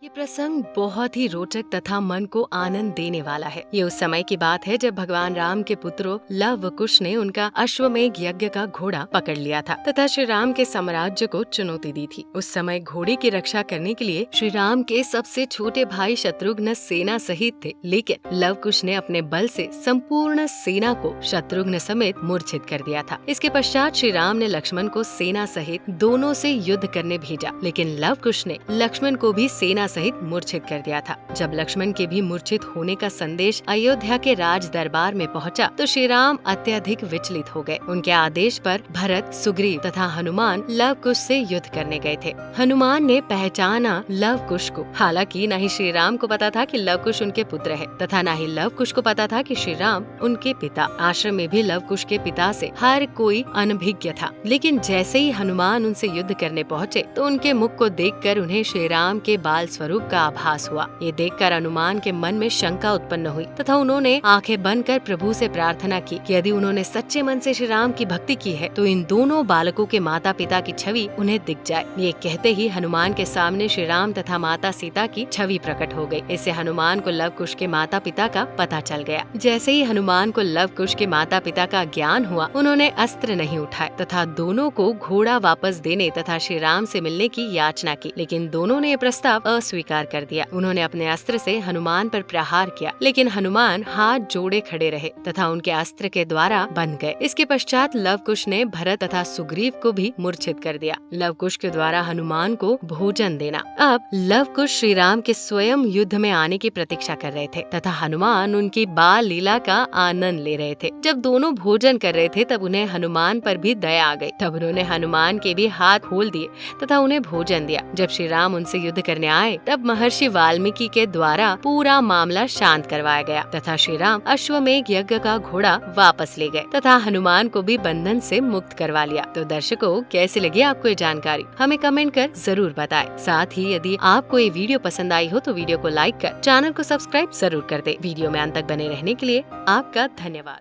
ये प्रसंग बहुत ही रोचक तथा मन को आनंद देने वाला है। ये उस समय की बात है जब भगवान राम के पुत्रों लव व कुश ने उनका अश्वमेघ यज्ञ का घोड़ा पकड़ लिया था तथा श्री राम के साम्राज्य को चुनौती दी थी। उस समय घोड़े की रक्षा करने के लिए श्री राम के सबसे छोटे भाई शत्रुघ्न सेना सहित थे, लेकिन लव कुश ने अपने बल से संपूर्ण सेना को शत्रुघ्न समेत मूर्छित कर दिया था। इसके पश्चात श्री राम ने लक्ष्मण को सेना सहित दोनों से युद्ध करने भेजा, लेकिन लव कुश ने लक्ष्मण को भी सेना सहित मूर्छित कर दिया था। जब लक्ष्मण के भी मूर्छित होने का संदेश अयोध्या के राज दरबार में पहुंचा, तो श्री राम अत्यधिक विचलित हो गए। उनके आदेश पर भरत, सुग्रीव तथा हनुमान लव कुश से युद्ध करने गए थे। हनुमान ने पहचाना लव कुश को। हालांकि न ही श्री राम को पता था कि लव कुश उनके पुत्र है तथा न ही लव कुश को पता था कि श्री राम उनके पिता। आश्रम में भी लव कुश के पिता से हर कोई अनभिज्ञ था, लेकिन जैसे ही हनुमान उनसे युद्ध करने पहुँचे तो उनके मुख को देखकर उन्हें श्री राम के बाल स्वरूप का आभास हुआ। ये देखकर हनुमान के मन में शंका उत्पन्न हुई तथा उन्होंने आंखें बंद कर प्रभु से प्रार्थना की कि यदि उन्होंने सच्चे मन से श्री राम की भक्ति की है तो इन दोनों बालकों के माता पिता की छवि उन्हें दिख जाए। ये कहते ही हनुमान के सामने श्री राम तथा माता सीता की छवि प्रकट हो गई। इससे हनुमान को लव कुश के माता पिता का पता चल गया। जैसे ही हनुमान को लव कुश के माता पिता का ज्ञान हुआ, उन्होंने अस्त्र नहीं उठाए तथा दोनों को घोड़ा वापस देने तथा श्री राम से मिलने की याचना की, लेकिन दोनों ने ये प्रस्ताव अस्वीकार कर दिया। उन्होंने अपने अस्त्र से हनुमान पर प्रहार किया, लेकिन हनुमान हाथ जोड़े खड़े रहे तथा उनके अस्त्र के द्वारा बंध गए। इसके पश्चात लव कुश ने भरत तथा सुग्रीव को भी मूर्छित कर दिया। लव कुश के द्वारा हनुमान को भोजन देना। अब लव कुश श्री राम के स्वयं युद्ध में आने की प्रतीक्षा कर रहे थे तथा हनुमान उनकी बाल लीला का आनंद ले रहे थे। जब दोनों भोजन कर रहे थे तब उन्हें हनुमान पर भी दया आ गई। तब उन्होंने हनुमान के भी हाथ खोल दिए तथा उन्हें भोजन दिया। जब श्री राम उनसे युद्ध करने आए तब महर्षि वाल्मीकि के द्वारा पूरा मामला शांत करवाया गया तथा श्री राम अश्वमेघ यज्ञ का घोड़ा वापस ले गए तथा हनुमान को भी बंधन से मुक्त करवा लिया। तो दर्शकों, कैसी लगी आपको ये जानकारी? हमें कमेंट कर जरूर बताएं। साथ ही यदि आपको ये वीडियो पसंद आई हो तो वीडियो को लाइक कर चैनल को सब्सक्राइब जरूर कर दे। वीडियो में अंत तक बने रहने के लिए आपका धन्यवाद।